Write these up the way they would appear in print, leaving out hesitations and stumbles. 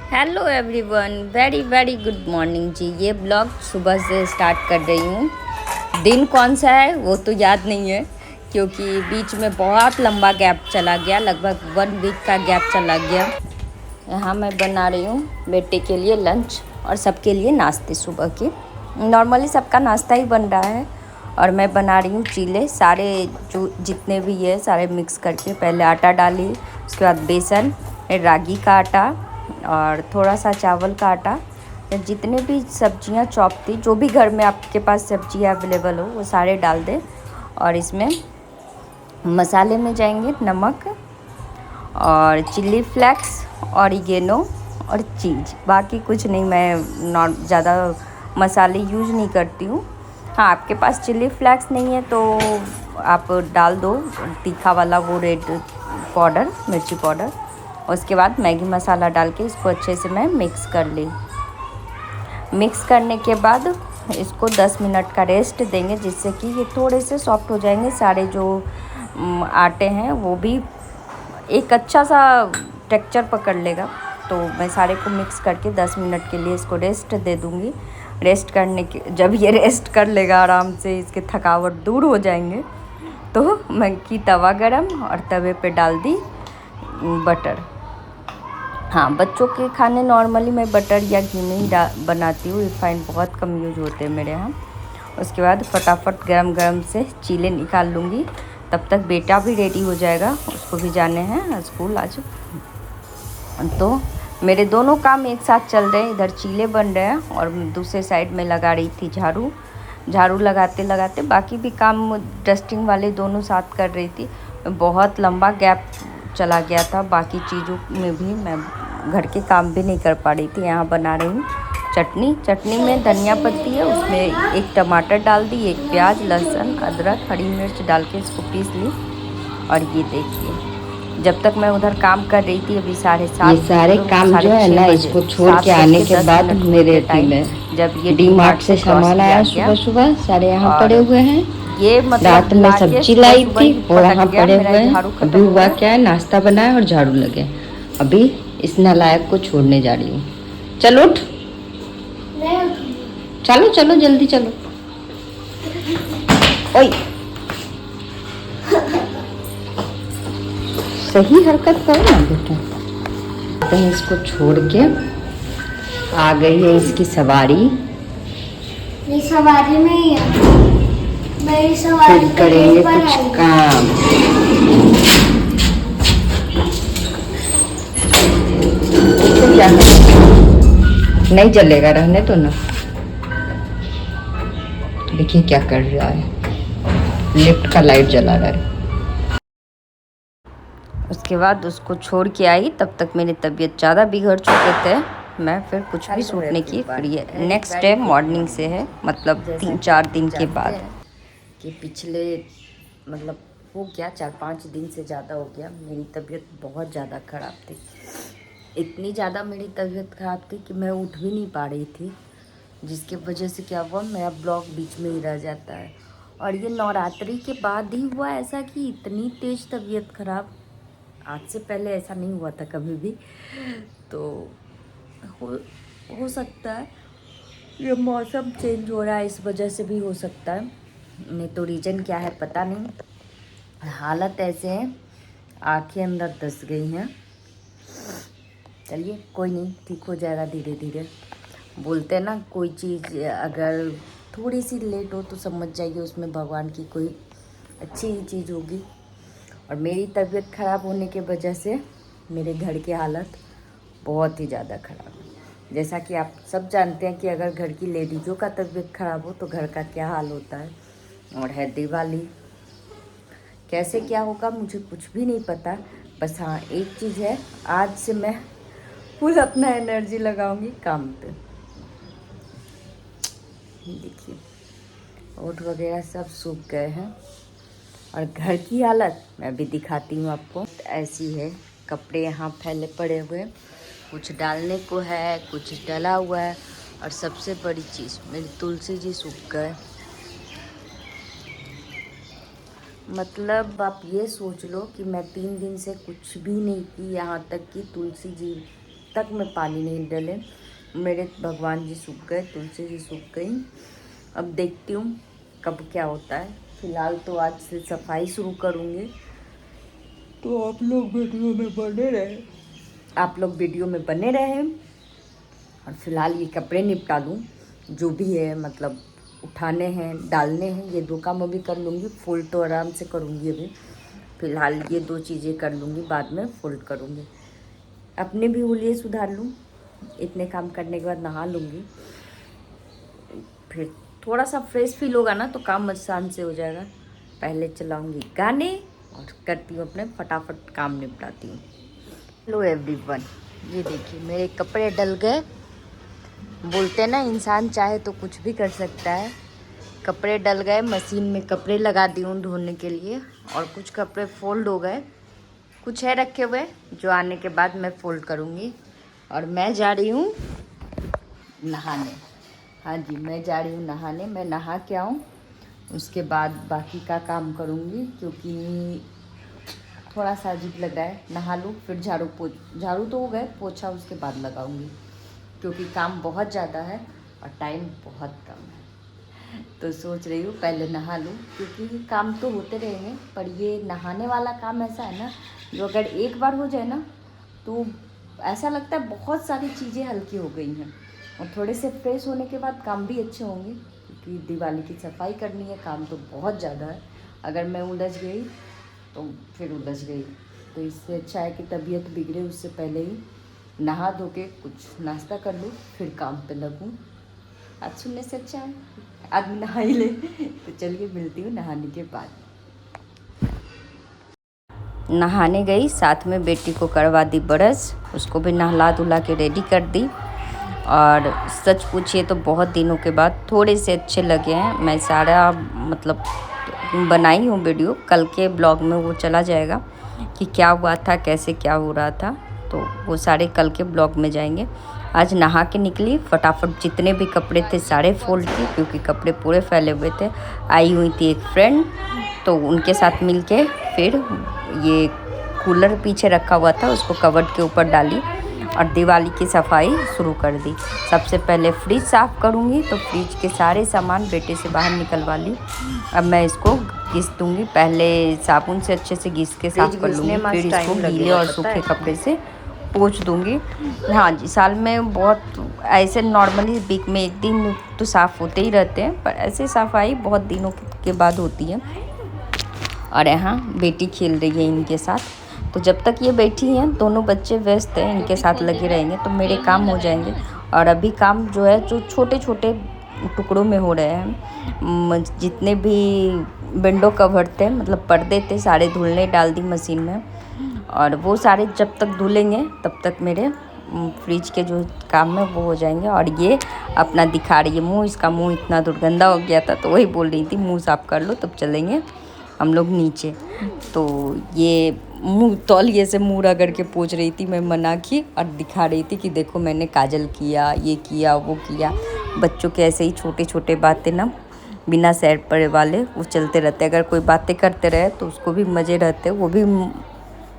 Hello everyone, very very good morning जी। ये blog सुबह से स्टार्ट कर रही हूँ। दिन कौन सा है वो तो याद नहीं है, क्योंकि बीच में बहुत लंबा गैप चला गया, लगभग 1 वीक का गैप चला गया। यहाँ मैं बना रही हूँ बेटे के लिए लंच और सबके लिए नाश्ते सुबह के। नॉर्मली सबका नाश्ता ही बन रहा है और मैं बना रही हूँ चीले। सारे जो जितने भी है सारे मिक्स करके पहले आटा डाली, उसके बाद बेसन, रागी का आटा और थोड़ा सा चावल का आटा। जितने भी सब्जियां चॉप थी, जो भी घर में आपके पास सब्जियां अवेलेबल हो वो सारे डाल दें। और इसमें मसाले में जाएंगे नमक और चिल्ली फ्लेक्स, ऑरिगेनो और चीज़। बाकी कुछ नहीं, मैं ज़्यादा मसाले यूज़ नहीं करती हूँ। हाँ, आपके पास चिल्ली फ्लेक्स नहीं है तो आप डाल दो तीखा वाला, वो रेड पाउडर, मिर्ची पाउडर। उसके बाद मैगी मसाला डाल के इसको अच्छे से मैं मिक्स कर ली। मिक्स करने के बाद इसको 10 मिनट का रेस्ट देंगे, जिससे कि ये थोड़े से सॉफ्ट हो जाएंगे। सारे जो आटे हैं वो भी एक अच्छा सा टेक्सचर पकड़ लेगा। तो मैं सारे को मिक्स करके 10 मिनट के लिए इसको रेस्ट दे दूँगी। रेस्ट करने के जब ये रेस्ट कर लेगा आराम से, इसके थकावट दूर हो जाएंगे, तो मैं की तवा गरम और तवे पे डाल दी बटर। हाँ, बच्चों के खाने नॉर्मली मैं बटर या घी में ही बनाती हूँ। रिफाइंड बहुत कम यूज होते हैं मेरे यहाँ। उसके बाद फटाफट गरम गरम से चीले निकाल लूँगी। तब तक बेटा भी रेडी हो जाएगा, उसको भी जाने हैं स्कूल आज। तो मेरे दोनों काम एक साथ चल रहे हैं। इधर चीले बन रहे हैं और दूसरे साइड में लगा रही थी झाड़ू। झाड़ू लगाते लगाते बाकी भी काम डस्टिंग वाले दोनों साथ कर रही थी। बहुत लंबा गैप चला गया था, बाकी चीज़ों में भी मैं घर के काम भी नहीं कर पा रही थी। यहाँ बना रही हूँ चटनी में धनिया पत्ती है, उसमें एक टमाटर डाल दी, एक प्याज, लहसुन, अदरक, हरी मिर्च डाल के इसको पीस ली। और ये देखिए, जब तक मैं उधर काम कर रही थी, अभी 7:30, ये सारे काम जो है ना, इसको छोड़ के आने के बाद मेरे टीम में जब ये डी-मार्ट से सामान आया सुबह सुबह, सारे यहाँ पड़े हुए हैं। ये मतलब रात में सब्जी लाई थी वो यहाँ पड़े हुए हैं। अभी हुआ क्या है, नाश्ता बनाया और झाड़ू लगे। अभी इस नालायक को छोड़ने जा रही हूँ। चलो उठ, चलो चलो जल्दी चलो। ओए, सही हरकत करो ना बेटा। कहीं इसको छोड़ के आ गई है इसकी सवारी। ये सवारी में ही है। मेरी सवारी फिर करेंगे कुछ काम। तो क्या नहीं जलेगा, रहने तो ना। देखिए क्या कर रहा है, लिफ्ट का लाइट जला रहा है। उसके बाद उसको छोड़ के आई, तब तक मेरी तबीयत ज़्यादा बिगड़ चुके थे। मैं फिर कुछ भी सूटने की फ्री है। नेक्स्ट डे मॉर्निंग से है, मतलब 3-4 दिन के बाद कि पिछले मतलब हो गया 4-5 दिन से ज़्यादा हो गया। मेरी तबीयत बहुत ज़्यादा ख़राब थी। इतनी ज़्यादा मेरी तबीयत ख़राब थी कि मैं उठ भी नहीं पा रही थी, जिसकी वजह से क्या हुआ, मेरा ब्लॉग बीच में ही रह जाता है। और ये नवरात्रि के बाद ही हुआ ऐसा कि इतनी तेज़ तबीयत ख़राब। आज से पहले ऐसा नहीं हुआ था कभी भी। तो हो सकता है ये मौसम चेंज हो रहा है, इस वजह से भी हो सकता है। नहीं तो रीज़न क्या है पता नहीं। हालत ऐसे है, आँखें अंदर धंस गई हैं। चलिए कोई नहीं, ठीक हो जाएगा धीरे धीरे। बोलते हैं ना, कोई चीज़ अगर थोड़ी सी लेट हो तो समझ जाइए उसमें भगवान की कोई अच्छी ही चीज़ होगी। और मेरी तबीयत ख़राब होने के वजह से मेरे घर की हालत बहुत ही ज़्यादा ख़राब है। जैसा कि आप सब जानते हैं कि अगर घर की लेडीज़ों का तबीयत ख़राब हो तो घर का क्या हाल होता है। और है दिवाली, कैसे क्या होगा मुझे कुछ भी नहीं पता। बस हाँ, एक चीज़ है, आज से मैं फुल अपना एनर्जी लगाऊंगी काम पे। देखिए ओठ वगैरह सब सूख गए हैं। और घर की हालत मैं भी दिखाती हूँ आपको। ऐसी है, कपड़े यहाँ फैले पड़े हुए, कुछ डालने को है, कुछ डला हुआ है। और सबसे बड़ी चीज़, मेरी तुलसी जी सूख गए। मतलब आप ये सोच लो कि मैं 3 दिन से कुछ भी नहीं की, यहाँ तक कि तुलसी जी तक मैं पानी नहीं डाले। मेरे भगवान जी सूख गए, तुलसी जी सूख गई। अब देखती हूँ कब क्या होता है। फिलहाल तो आज से सफाई शुरू करूँगी, तो आप लोग वीडियो में बने रहें। और फिलहाल ये कपड़े निपटा दूँ, जो भी है मतलब उठाने हैं, डालने हैं, ये 2 काम अभी कर लूँगी। फोल्ड तो आराम से करूँगी अभी। फिलहाल ये 2 चीज़ें कर लूँगी, बाद में फोल्ड करूँगी। अपने भी हुलिये सुधार लूँ, इतने काम करने के बाद नहा लूँगी। फिर थोड़ा सा फ्रेश फील होगा ना, तो काम आसान से हो जाएगा। पहले चलाऊँगी गाने और करती हूँ अपने फटाफट काम निपटाती हूँ। हेलो एवरीवन, ये देखिए मेरे कपड़े डल गए। बोलते ना इंसान चाहे तो कुछ भी कर सकता है। कपड़े डल गए, मशीन में कपड़े लगा दी हूँ धोने के लिए, और कुछ कपड़े फोल्ड हो गए, कुछ है रखे हुए जो आने के बाद मैं फोल्ड करूँगी। और मैं जा रही हूँ नहाने। हाँ जी, मैं जा रही हूँ नहाने। मैं नहा के आऊँ, उसके बाद बाकी का काम करूँगी, क्योंकि थोड़ा सा अजीब लग रहा है। नहा लूँ, फिर झाड़ू तो हो गए, पोछा उसके बाद लगाऊंगी, क्योंकि काम बहुत ज़्यादा है और टाइम बहुत कम है। तो सोच रही हूँ पहले नहा लूँ, क्योंकि काम तो होते रहेंगे, पर ये नहाने वाला काम ऐसा है ना, जो अगर एक बार हो जाए ना, तो ऐसा लगता है बहुत सारी चीज़ें हल्की हो गई हैं। और थोड़े से फ्रेश होने के बाद काम भी अच्छे होंगे, क्योंकि दिवाली की सफाई करनी है, काम तो बहुत ज़्यादा है। अगर मैं उलझ गई तो फिर उलझ गई। तो इससे अच्छा है कि तबीयत बिगड़े उससे पहले ही नहा धो के कुछ नाश्ता कर लूँ, फिर काम पे लगूँ। आज सुनने से अच्छा है आदमी नहा ही ले। तो चलिए मिलती हूँ नहाने के बाद। नहाने गई, साथ में बेटी को करवा दी ब्रश, उसको भी नहला धुला के रेडी कर दी। और सच पूछिए तो बहुत दिनों के बाद थोड़े से अच्छे लगे हैं। मैं सारा मतलब बनाई हूँ वीडियो, कल के ब्लॉग में वो चला जाएगा कि क्या हुआ था, कैसे क्या हो रहा था, तो वो सारे कल के ब्लॉग में जाएंगे। आज नहा के निकली, फटाफट जितने भी कपड़े थे सारे फोल्ड किए, क्योंकि कपड़े पूरे फैले हुए थे। आई हुई थी एक फ्रेंड, तो उनके साथ मिलके फिर ये कूलर पीछे रखा हुआ था, उसको कवर्ड के ऊपर डाली और दिवाली की सफाई शुरू कर दी। सबसे पहले फ्रिज साफ़ करूँगी, तो फ्रिज के सारे सामान बेटे से बाहर निकलवा ली। अब मैं इसको घिस दूँगी, पहले साबुन से अच्छे से घिस के साफ़ कर लूँगी, फिर इसको गीले और सूखे कपड़े से पोंछ दूँगी। हाँ जी, साल में बहुत ऐसे नॉर्मली वीक में 1 दिन तो साफ़ होते ही रहते हैं, पर ऐसे सफाई बहुत दिनों के बाद होती है। और यहाँ बेटी खेल रही है इनके साथ, तो जब तक ये बैठी हैं दोनों बच्चे व्यस्त हैं, इनके साथ लगे रहेंगे तो मेरे काम हो जाएंगे। और अभी काम जो है जो छोटे छोटे टुकड़ों में हो रहे हैं, जितने भी विंडो कवर थे मतलब पर्दे थे सारे धुलने डाल दी मशीन में, और वो सारे जब तक धुलेंगे तब तक मेरे फ्रिज के जो काम है वो हो जाएंगे। और ये अपना दिखा रही है मुँह, इसका मुँह इतना दुर्गंधा हो गया था, तो वही बोल रही थी मुँह साफ़ कर लो तब चलेंगे हम लोग नीचे। तो ये मुँह तौलिए से मुँह रगड़ के पोंछ रही थी, मैं मना की और दिखा रही थी कि देखो मैंने काजल किया, ये किया, वो किया। बच्चों के ऐसे ही छोटे छोटे बातें ना बिना सैर पड़े वाले वो चलते रहते हैं। अगर कोई बातें करते रहे तो उसको भी मज़े रहते हैं, वो भी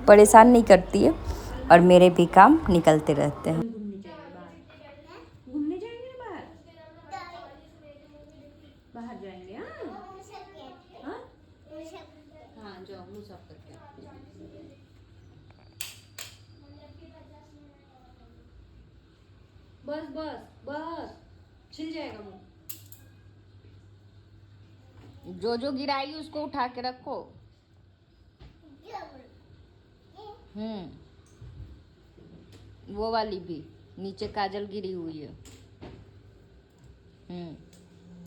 परेशान नहीं करती है और मेरे भी काम निकलते रहते हैं। घूमने जाएंगे बाहर जाएंगे। हाँ हाँ जाओ, मुँह साफ करके बस बस बस, छिल जाएगा मुँह। जो जो गिराई उसको उठा के रखो। वो वाली भी नीचे काजल गिरी हुई है।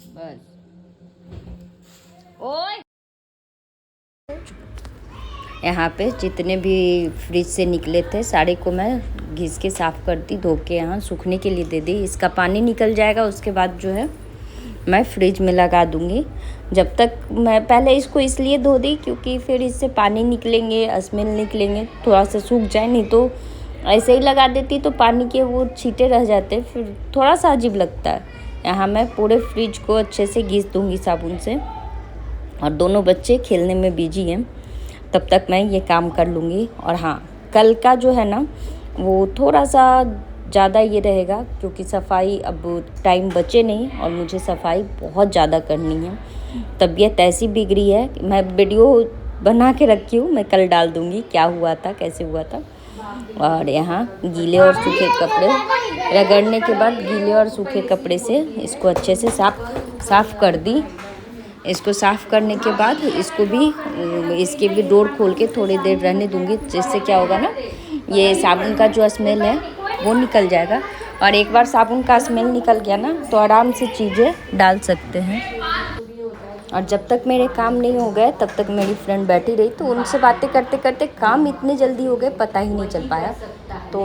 बस ओए, यहाँ पे जितने भी फ्रिज से निकले थे सारे को मैं घिस के साफ़ कर दी, धो के यहाँ सूखने के लिए दे दी। इसका पानी निकल जाएगा, उसके बाद जो है मैं फ्रिज में लगा दूँगी। जब तक मैं पहले इसको इसलिए धो दी क्योंकि फिर इससे पानी निकलेंगे, स्मेल निकलेंगे, थोड़ा सा सूख जाए, नहीं तो ऐसे ही लगा देती तो पानी के वो छींटे रह जाते, फिर थोड़ा सा अजीब लगता है। यहाँ मैं पूरे फ्रिज को अच्छे से घिस दूँगी साबुन से। और दोनों बच्चे खेलने में बिजी हैं, तब तक मैं ये काम कर लूँगी। और हाँ, कल का जो है ना वो थोड़ा सा ज़्यादा ये रहेगा, क्योंकि सफाई अब टाइम बचे नहीं और मुझे सफाई बहुत ज़्यादा करनी है। तबीयत ऐसी बिगड़ी है कि मैं वीडियो बना के रखी हूँ, मैं कल डाल दूँगी क्या हुआ था, कैसे हुआ था। और यहाँ गीले और सूखे कपड़े रगड़ने के बाद गीले और सूखे कपड़े से इसको अच्छे से साफ़ कर दी। इसको साफ़ करने के बाद इसको भी इसके भी डोर खोल के थोड़ी देर रहने दूँगी, जिससे क्या होगा ना, ये साबुन का जो स्मेल है वो निकल जाएगा। और एक बार साबुन का स्मेल निकल गया ना तो आराम से चीज़ें डाल सकते हैं। और जब तक मेरे काम नहीं हो गए तब तक मेरी फ्रेंड बैठी रही, तो उनसे बातें करते करते काम इतने जल्दी हो गए पता ही नहीं चल पाया। तो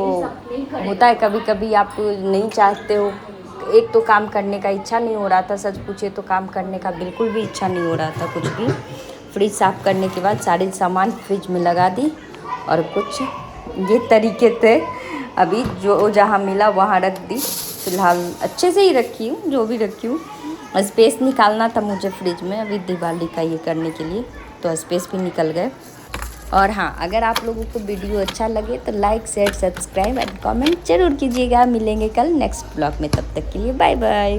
होता है कभी कभी आप नहीं चाहते हो, एक तो काम करने का इच्छा नहीं हो रहा था, सच पूछे तो काम करने का बिल्कुल भी इच्छा नहीं हो रहा था कुछ भी। फ्रिज साफ़ करने के बाद सारे सामान फ्रिज में लगा दी और कुछ ये तरीके थे, अभी जो जहाँ मिला वहाँ रख दी। फ़िलहाल अच्छे से ही रखी हूँ, जो भी रखी हूँ। स्पेस निकालना था मुझे फ्रिज में अभी दिवाली का ये करने के लिए, तो स्पेस भी निकल गए। और हाँ, अगर आप लोगों को वीडियो अच्छा लगे तो like, share, subscribe and comment ज़रूर कीजिएगा। मिलेंगे कल नेक्स्ट ब्लॉग में, तब तक के लिए बाय बाय।